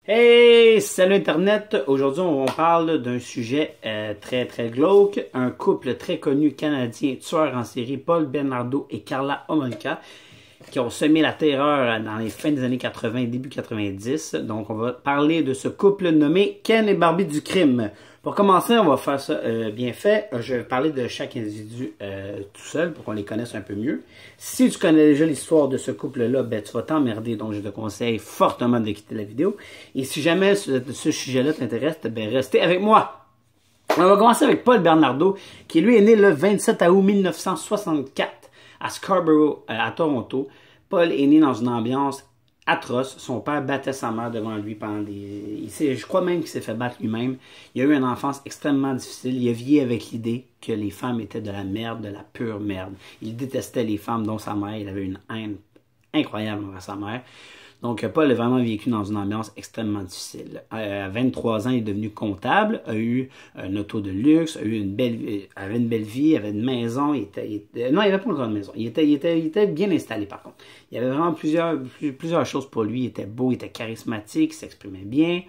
Hey, salut Internet! Aujourd'hui, on parle d'un sujet très glauque. Un couple très connu canadien, tueur en série, Paul Bernardo et Karla Homolka, qui ont semé la terreur dans les fins des années 80 et début 90. Donc, on va parler de ce couple nommé Ken et Barbie du crime. Pour commencer, on va faire ça bien fait. Je vais parler de chaque individu tout seul pour qu'on les connaisse un peu mieux. Si tu connais déjà l'histoire de ce couple-là, ben, tu vas t'emmerder. Donc, je te conseille fortement de quitter la vidéo. Et si jamais ce sujet-là t'intéresse, ben, restez avec moi. On va commencer avec Paul Bernardo, qui lui est né le 27 août 1964 à Scarborough, à Toronto. Paul est né dans une ambiance atroce. Son père battait sa mère devant lui pendant je crois même qu'il s'est fait battre lui-même. Il a eu une enfance extrêmement difficile. Il a vécu avec l'idée que les femmes étaient de la merde, de la pure merde. Il détestait les femmes, dont sa mère. Il avait une haine incroyable envers sa mère. Donc, Paul a vraiment vécu dans une ambiance extrêmement difficile. À 23 ans, il est devenu comptable, a eu un auto de luxe, avait une belle vie, avait une maison. Non, il n'avait pas encore de maison. Il était bien installé, par contre. Il y avait vraiment plusieurs choses pour lui. Il était beau, il était charismatique, il s'exprimait bien.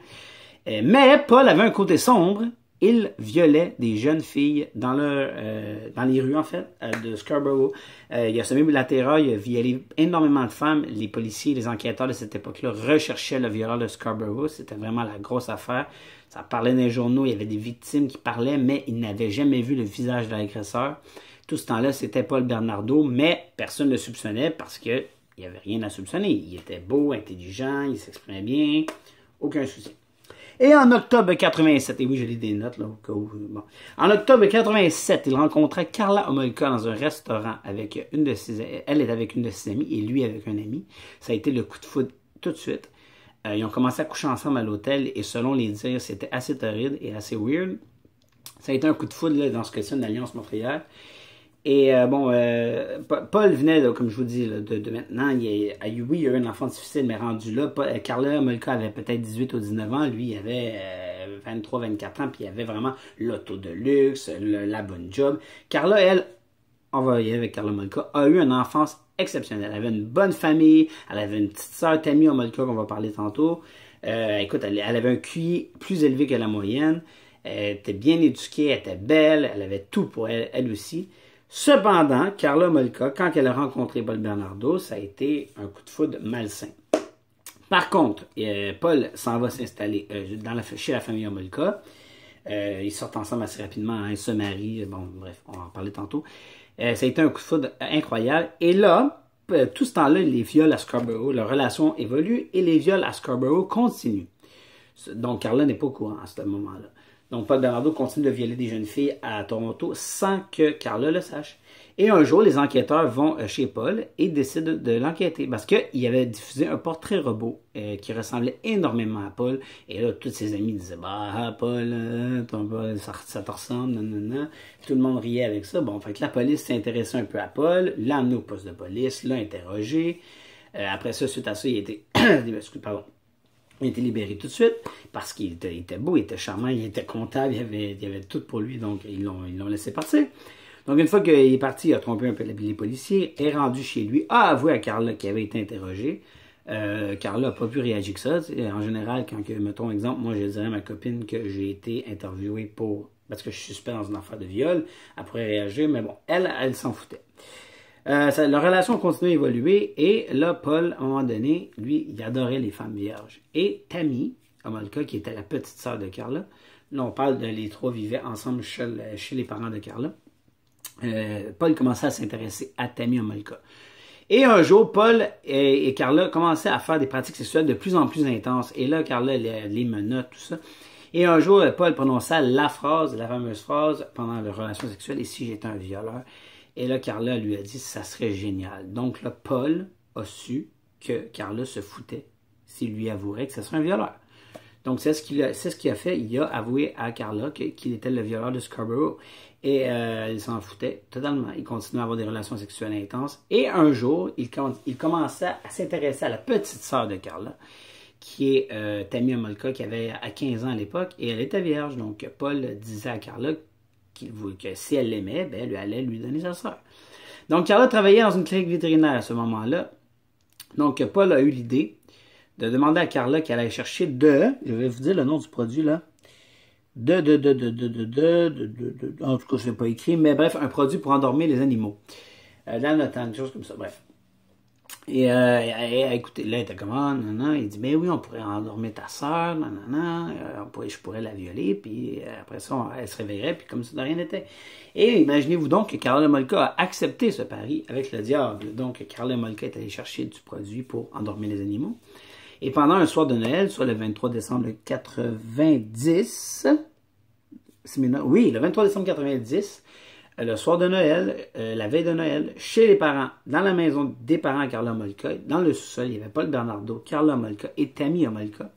Mais Paul avait un côté sombre. Il violait des jeunes filles dans les rues, en fait, de Scarborough. Il a semé la terreur, il a violé énormément de femmes. Les policiers, les enquêteurs de cette époque-là recherchaient le violeur de Scarborough. C'était vraiment la grosse affaire. Ça parlait dans les journaux, il y avait des victimes qui parlaient, mais ils n'avaient jamais vu le visage de l'agresseur. Tout ce temps-là, c'était Paul Bernardo, mais personne ne le soupçonnait parce qu'il n'y avait rien à soupçonner. Il était beau, intelligent, il s'exprimait bien, aucun souci. Et en octobre 87, et oui, j'ai des notes, là, au cas où, bon. En octobre 87, il rencontra Karla Homolka dans un restaurant avec elle est avec une de ses amies et lui avec un ami. Ça a été le coup de foudre tout de suite. Ils ont commencé à coucher ensemble à l'hôtel et selon les dires, c'était assez torride et assez weird. Ça a été un coup de foudre, là, dans ce cas-ci, une alliance meurtrière. Et Paul venait, là, comme je vous dis, là, de maintenant. Oui, il y a eu un enfant difficile, mais rendu là. Karla Homolka avait peut-être 18 ou 19 ans. Lui, il avait 23, 24 ans, puis il avait vraiment l'auto de luxe, la bonne job. Karla, elle, on va y aller avec Karla Homolka, a eu une enfance exceptionnelle. Elle avait une bonne famille. Elle avait une petite sœur, Tammy Homolka, qu'on va parler tantôt. Écoute, elle avait un QI plus élevé que la moyenne. Elle était bien éduquée, elle était belle. Elle avait tout pour elle aussi. Cependant, Karla Homolka, quand elle a rencontré Paul Bernardo, ça a été un coup de foudre malsain. Par contre, Paul s'en va s'installer chez la famille Homolka. Ils sortent ensemble assez rapidement, hein, ils se marient, bon, bref, on va en parler tantôt. Ça a été un coup de foudre incroyable. Et là, tout ce temps-là, les viols à Scarborough, leur relation évolue et les viols à Scarborough continuent. Donc, Karla n'est pas au courant à ce moment-là. Donc, Paul Bernardo continue de violer des jeunes filles à Toronto sans que Karla le sache. Et un jour, les enquêteurs vont chez Paul et décident de l'enquêter parce qu'il avait diffusé un portrait robot qui ressemblait énormément à Paul. Et là, tous ses amis disaient « Bah, Paul, ça te ressemble, nanana. » Tout le monde riait avec ça. Bon, fait que la police s'est intéressée un peu à Paul, l'a emmené au poste de police, l'a interrogé. Après ça, suite à ça, il a été... Il a été libéré tout de suite parce qu'il était beau, il était charmant, il était comptable, il y avait tout pour lui, donc ils l'ont laissé partir. Donc une fois qu'il est parti, il a trompé un peu les policiers, est rendu chez lui, a avoué à Karla qu'il avait été interrogé. Karla n'a pas pu réagir que ça. En général, quand, mettons exemple, moi je dirais à ma copine que j'ai été interviewé parce que je suis suspect dans une affaire de viol, elle pourrait réagir, mais bon, elle s'en foutait. Leur relation continue à évoluer et là, Paul, à un moment donné, lui, il adorait les femmes vierges. Et Tammy Homolka, qui était la petite sœur de Karla, là, on parle de les trois vivaient ensemble chez les parents de Karla. Paul commençait à s'intéresser à Tammy Homolka. Et un jour, Paul et Karla commençaient à faire des pratiques sexuelles de plus en plus intenses. Et là, Karla les menottes, tout ça. Et un jour, Paul prononça la fameuse phrase pendant leur relation sexuelle, « Et si j'étais un violeur? » Et là, Karla lui a dit, ça serait génial. Donc là, Paul a su que Karla se foutait s'il lui avouerait que ce serait un violeur. Donc, c'est ce qu'il a fait. Il a avoué à Karla qu'il était le violeur de Scarborough. Et il s'en foutait totalement. Il continuait à avoir des relations sexuelles intenses. Et un jour, il commençait à s'intéresser à la petite sœur de Karla, qui est Tammy Homolka, qui avait à 15 ans à l'époque. Et elle était vierge. Donc, Paul disait à Karla que si elle l'aimait, ben, elle allait lui donner sa sœur. Donc, Karla travaillait dans une clinique vétérinaire à ce moment-là. Donc, Paul a eu l'idée de demander à Carla qu'elle aille chercher je vais vous dire le nom du produit là, en tout cas, c'est pas écrit, mais bref, un produit pour endormir les animaux. Dans le temps, une chose comme ça, bref. Et écoutez, là, il était comme, ah, non, non, il dit, ben oui, on pourrait endormir ta soeur, non, non, non, je pourrais la violer, puis après ça, elle se réveillerait, puis comme si de rien n'était. Et imaginez-vous donc que Carla Molka a accepté ce pari avec le diable. Donc, Carla Molka est allée chercher du produit pour endormir les animaux. Et pendant un soir de Noël, soit le 23 décembre 90, oui, le 23 décembre 90, le soir de Noël, la veille de Noël, chez les parents, dans la maison des parents à Carla Molka, dans le sous-sol, il y avait Paul Bernardo, Carla Molka et Tammy Molka.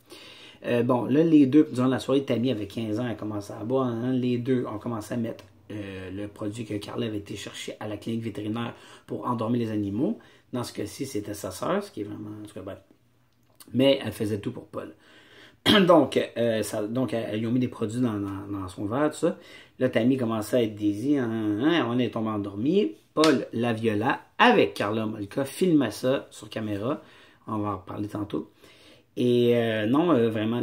Bon, là, les deux, durant la soirée, Tammy avait 15 ans, elle commençait à boire. Hein, les deux ont commencé à mettre le produit que Carla avait été chercher à la clinique vétérinaire pour endormir les animaux. Dans ce cas-ci, c'était sa sœur, ce qui est vraiment... En tout cas, bref. Mais elle faisait tout pour Paul. Donc, ils ont mis des produits dans son verre, tout ça. Là, Tammy commençait à être désir. On est tombé endormi. Paul la viola avec Carla Molka, filmait ça sur caméra. On va en reparler tantôt. Et vraiment,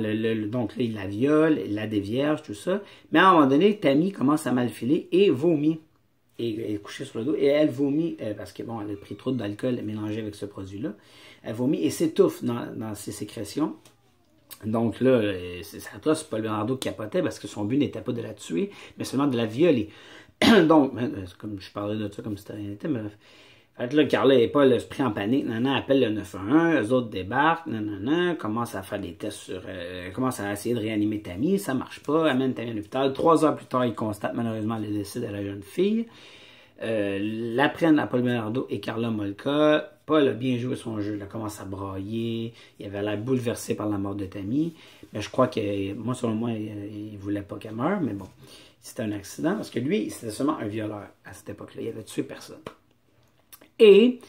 donc là, il la viole, il la dévierge, tout ça. Mais à un moment donné, Tammy commence à mal filer et vomit. Et est couchée sur le dos. Et elle vomit, parce que bon, elle a pris trop d'alcool mélangé avec ce produit-là. Elle vomit et s'étouffe dans ses sécrétions. Donc là, c'est Paul Bernardo qui capotait parce que son but n'était pas de la tuer, mais seulement de la violer. Donc, comme je parlais de ça comme si c'était rien n'était, mais bref. Fait que là, Carla et Paul se pris en panique, appelle le 911, eux autres débarquent, commencent à faire des tests commencent à essayer de réanimer Tammy, ça marche pas, amène Tammy à l'hôpital. 3 heures plus tard, ils constatent malheureusement le décès de la jeune fille. L'apprennent à Paul Bernardo et Carla Molka. Paul a bien joué son jeu, il a commencé à brailler, il avait l'air bouleversé par la mort de Tammy. Mais je crois que, moi, selon moi, il voulait pas qu'elle meure, mais bon, c'était un accident, parce que lui, c'était seulement un violeur à cette époque-là, il avait tué personne. Et,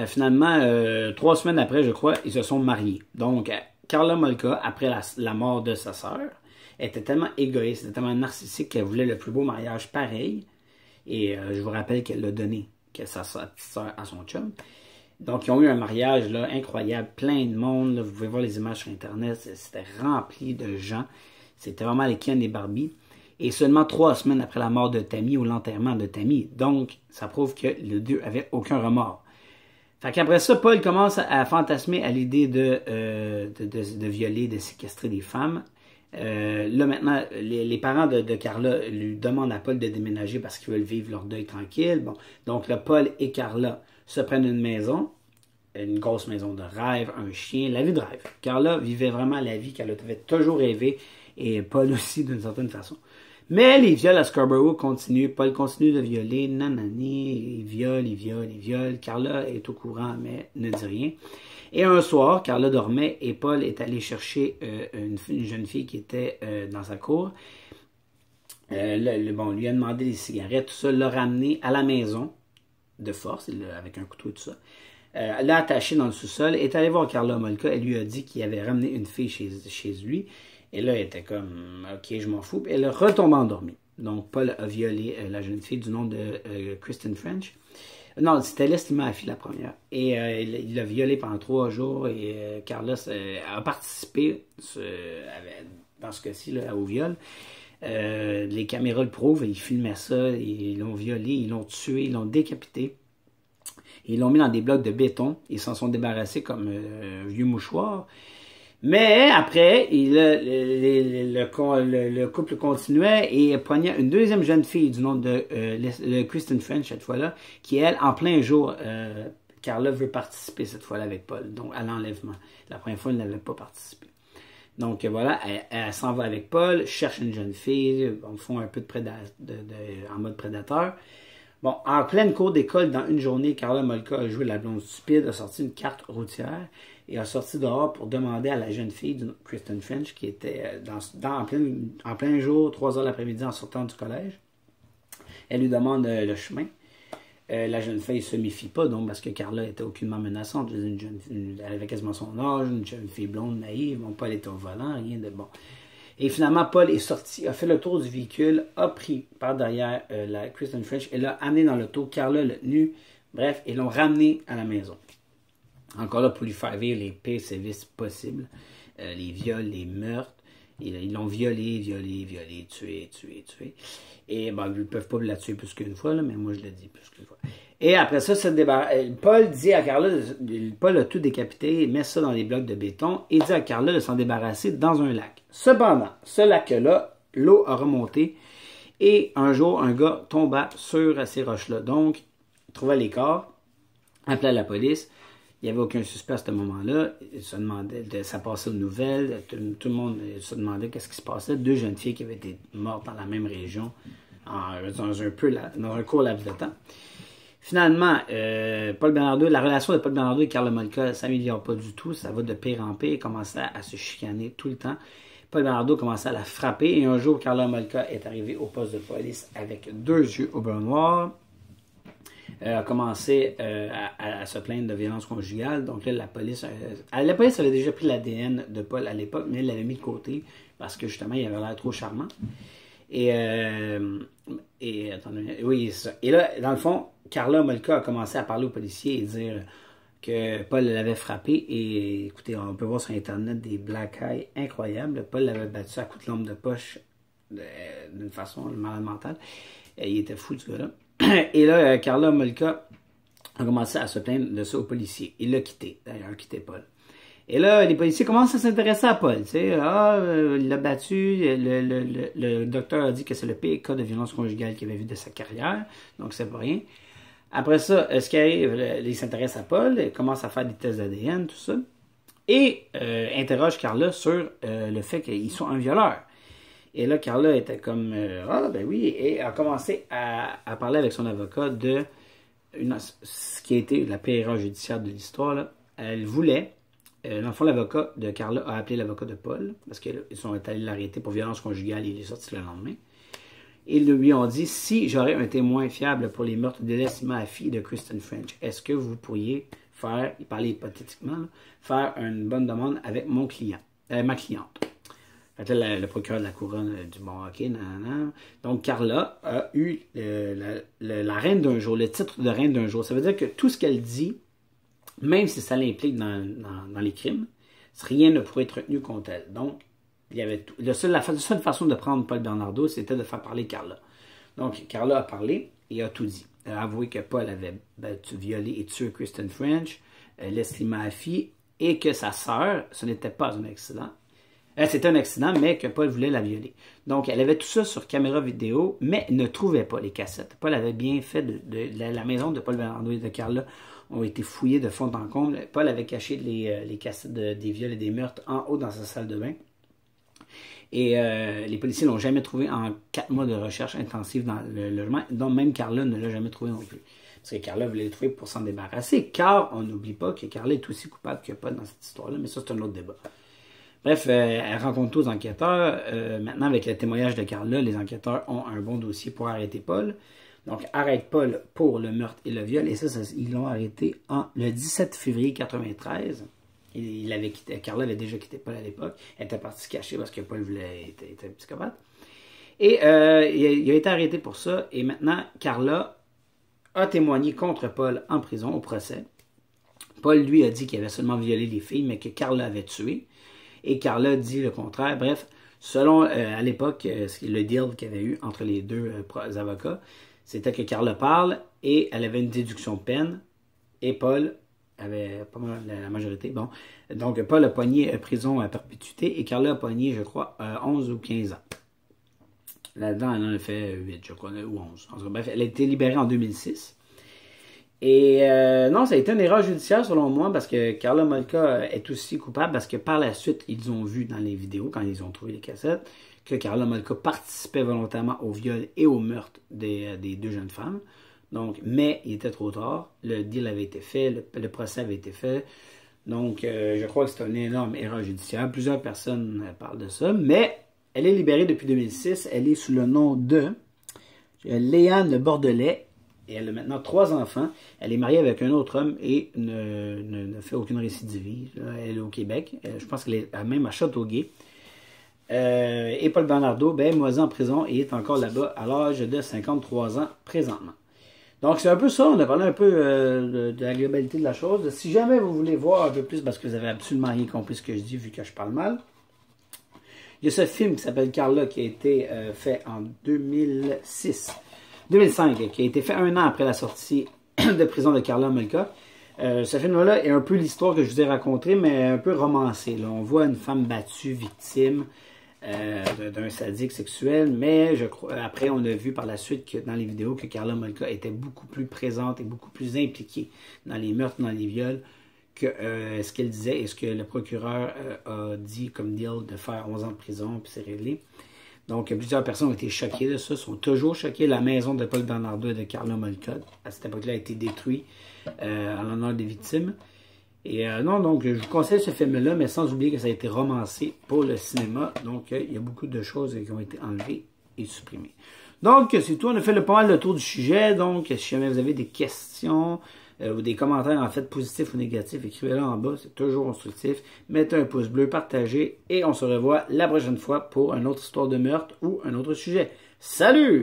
finalement, 3 semaines après, je crois, ils se sont mariés. Donc, Carla Molka, après la mort de sa sœur, était tellement égoïste, était tellement narcissique qu'elle voulait le plus beau mariage pareil. Et je vous rappelle qu'elle l'a donné, que sa petite sœur à son chum. Donc, ils ont eu un mariage là, incroyable, plein de monde. Là, vous pouvez voir les images sur Internet. C'était rempli de gens. C'était vraiment les Ken et Barbie. Et seulement 3 semaines après la mort de Tammy ou l'enterrement de Tammy. Donc, ça prouve que les deux n'avaient aucun remords. Fait qu'après ça, Paul commence à fantasmer à l'idée de violer, de séquestrer des femmes. Là maintenant, les parents de Carla lui demandent à Paul de déménager parce qu'ils veulent vivre leur deuil tranquille. Bon, donc là, Paul et Carla se prennent une maison, une grosse maison de rêve, un chien, la vie de rêve. Carla vivait vraiment la vie qu'elle avait toujours rêvé et Paul aussi d'une certaine façon. Mais les viols à Scarborough continuent. Paul continue de violer, nanani, il viole. Carla est au courant mais ne dit rien. Et un soir, Carla dormait et Paul est allé chercher une jeune fille qui était dans sa cour. Lui a demandé des cigarettes, tout ça, l'a ramené à la maison de force, avec un couteau et tout ça. L'a attaché dans le sous-sol, est allé voir Carla Molka et lui a dit qu'il avait ramené une fille chez lui. Et là, elle était comme, ok, je m'en fous. Et elle retombe endormie. Donc, Paul a violé la jeune fille du nom de Kristen French. Non, c'était l'estimée fille la première. Et il l'a violée pendant 3 jours. Et Carla a participé dans ce cas-ci au viol. Les caméras le prouvent. Ils filmaient ça. Ils l'ont violé. Ils l'ont tué. Ils l'ont décapité. Ils l'ont mis dans des blocs de béton. Ils s'en sont débarrassés comme un vieux mouchoir. Mais après, le couple continuait et poignait une deuxième jeune fille du nom de Kristen French, cette fois-là, qui, elle, en plein jour, Carla veut participer cette fois-là avec Paul, donc à l'enlèvement. La première fois, elle n'avait pas participé. Donc voilà, elle s'en va avec Paul, cherche une jeune fille, on font un peu en mode prédateur. Bon, en pleine cour d'école, dans une journée, Carla Molka a joué la blonde stupide, a sorti une carte routière et a sorti dehors pour demander à la jeune fille, Kristen French, qui était en plein jour, 3 heures l'après-midi en sortant du collège. Elle lui demande le chemin. La jeune fille ne se méfie pas, donc, parce que Carla était aucunement menaçante. Elle avait quasiment son âge, une jeune fille blonde, naïve. Bon, Paul était au volant, rien de bon. Et finalement, Paul est sorti, a fait le tour du véhicule, a pris par derrière la Kristen French et l'a amené dans l'auto. Carla l'a tenue. Bref, ils l'ont ramené à la maison. Encore là, pour lui faire vivre les pires sévices possibles. Les viols, les meurtres. Ils l'ont violé, tué. Et bon, ils ne peuvent pas la tuer plus qu'une fois, là, mais moi je le dis plus qu'une fois. Et après ça, Paul dit à Carla, Paul a tout décapité, met ça dans les blocs de béton et dit à Carla de s'en débarrasser dans un lac. Cependant, ce lac-là, l'eau a remonté et un jour, un gars tomba sur ces roches-là. Donc, il trouva les corps, appela la police. Il n'y avait aucun suspect à ce moment-là. Il se demandait, ça passait aux nouvelles. Tout le monde se demandait qu'est-ce qui se passait. 2 jeunes filles qui avaient été mortes dans la même région dans un court laps de temps. Finalement, Paul Bernardo, la relation de Paul Bernardo et Carla Molka ne s'améliore pas du tout. Ça va de pire en pire. Il commençait à se chicaner tout le temps. Paul Bernardo commençait à la frapper. Et un jour, Carla Molka est arrivée au poste de police avec 2 yeux au beurre noir. A commencé à se plaindre de violence conjugale. Donc là, la police avait déjà pris l'ADN de Paul à l'époque, mais elle l'avait mis de côté parce que justement, il avait l'air trop charmant. Attendez, oui, c'est ça. Et là, dans le fond, Carla Molka a commencé à parler aux policiers et dire que Paul l'avait frappé. Et écoutez, on peut voir sur Internet des black eyes incroyables. Paul l'avait battu à coups de lampe de poche d'une façon malade mentale. Il était fou, ce gars-là. Et là, Carla Molka a commencé à se plaindre de ça aux policiers. Il l'a quitté, d'ailleurs, quitté Paul. Et là, les policiers commencent à s'intéresser à Paul. Tu sais, il l'a battu, le docteur a dit que c'est le pire cas de violence conjugale qu'il avait vu de sa carrière, donc c'est pas rien. Après ça, ce qui arrive, il s'intéresse à Paul, il commence à faire des tests d'ADN, tout ça, et interroge Carla sur le fait qu'ils sont un violeur. Et là, Carla était comme, ben oui, et a commencé à parler avec son avocat de ce qui a été la pire erreur judiciaire de l'histoire, là. Elle voulait, dans le fond, l'avocat de Carla a appelé l'avocat de Paul, parce qu'ils sont allés l'arrêter pour violence conjugale et il est sorti le lendemain. Et ils lui ont dit, si j'aurais un témoin fiable pour les meurtres de Leslie Mahaffey et de Kristen French, est-ce que vous pourriez faire, il parlait hypothétiquement, là, faire une bonne demande avec ma cliente. Fait là, le procureur de la couronne a dit, bon, ok, nan. Donc, Carla a eu la reine d'un jour, le titre de reine d'un jour. Ça veut dire que tout ce qu'elle dit, même si ça l'implique dans les crimes, rien ne pourrait être retenu contre elle. Donc, il y avait tout. La seule façon de prendre Paul Bernardo, c'était de faire parler Carla. Donc, Carla a parlé et a tout dit. Elle a avoué que Paul avait violé et tué Kristen French, Leslie Mahaffey, et que sa sœur, ce n'était pas un accident. C'était un accident, mais que Paul voulait la violer. Donc, elle avait tout ça sur caméra vidéo, mais ne trouvait pas les cassettes. Paul avait bien fait la maison de Paul Bernardo et de Carla ont été fouillées de fond en comble. Paul avait caché les cassettes des viols et des meurtres en haut dans sa salle de bain. Et les policiers ne l'ont jamais trouvé en 4 mois de recherche intensive dans le logement, dont même Carla ne l'a jamais trouvé non plus. Parce que Carla voulait le trouver pour s'en débarrasser, car on n'oublie pas que Carla est aussi coupable que Paul dans cette histoire-là, mais ça, c'est un autre débat. Bref, elle rencontre tous les enquêteurs. Maintenant, avec le témoignage de Carla, les enquêteurs ont un bon dossier pour arrêter Paul. Donc, arrête Paul pour le meurtre et le viol. Et ça ils l'ont arrêté le 17 février 1993. Carla avait déjà quitté Paul à l'époque. Elle était partie se cacher parce que Paul était un psychopathe. Et il a été arrêté pour ça. Et maintenant, Carla a témoigné contre Paul en prison, au procès. Paul, lui, a dit qu'il avait seulement violé les filles, mais que Carla avait tué. Et Carla dit le contraire. Bref, selon, à l'époque, le deal qu'il y avait eu entre les deux avocats, c'était que Carla parle et elle avait une déduction de peine. Et Paul avait pas mal la majorité. Bon, donc, Paul a pogné prison à perpétuité et Carla a pogné, je crois, 11 ou 15 ans. Là-dedans, elle en a fait 8, je crois, ou 11. Bref, elle a été libérée en 2006. Et non, ça a été une erreur judiciaire selon moi parce que Carla Molka est aussi coupable parce que par la suite, ils ont vu dans les vidéos, quand ils ont trouvé les cassettes, que Carla Molka participait volontairement au viol et au meurtre des 2 jeunes femmes. Donc, mais il était trop tard. Le deal avait été fait, le procès avait été fait. Donc, je crois que c'est une énorme erreur judiciaire. Plusieurs personnes parlent de ça, mais elle est libérée depuis 2006. Elle est sous le nom de Léane Bordelais. Et elle a maintenant 3 enfants. Elle est mariée avec un autre homme et ne fait aucune récidive. Elle est au Québec. Je pense qu'elle est même à Châteauguay. Et Paul Bernardo, moisi en prison et est encore là-bas à l'âge de 53 ans présentement. Donc, c'est un peu ça. On a parlé un peu de la globalité de la chose. Si jamais vous voulez voir un peu plus, parce que vous avez absolument rien compris ce que je dis, vu que je parle mal, il y a ce film qui s'appelle Carla, qui a été fait en 2005, qui a été fait un an après la sortie de prison de Karla Homolka. Ce film-là est un peu l'histoire que je vous ai racontée, mais un peu romancée. Là. On voit une femme battue, victime d'un sadique sexuel, mais après, on a vu par la suite que dans les vidéos que Karla Homolka était beaucoup plus présente et beaucoup plus impliquée dans les meurtres, dans les viols, que ce qu'elle disait et ce que le procureur a dit comme deal de faire 11 ans de prison, puis c'est réglé. Donc, plusieurs personnes ont été choquées de ça, sont toujours choquées. La maison de Paul Bernardo et de Karla Homolka, à cette époque-là, a été détruite en l'honneur des victimes. Et non, donc, je vous conseille ce film-là, mais sans oublier que ça a été romancé pour le cinéma. Donc, il y a beaucoup de choses qui ont été enlevées et supprimées. Donc, c'est tout. On a fait pas mal le tour du sujet. Donc, si jamais vous avez des questions ou des commentaires, en fait, positifs ou négatifs, écrivez-les en bas. C'est toujours constructif. Mettez un pouce bleu, partagez. Et on se revoit la prochaine fois pour une autre histoire de meurtre ou un autre sujet. Salut!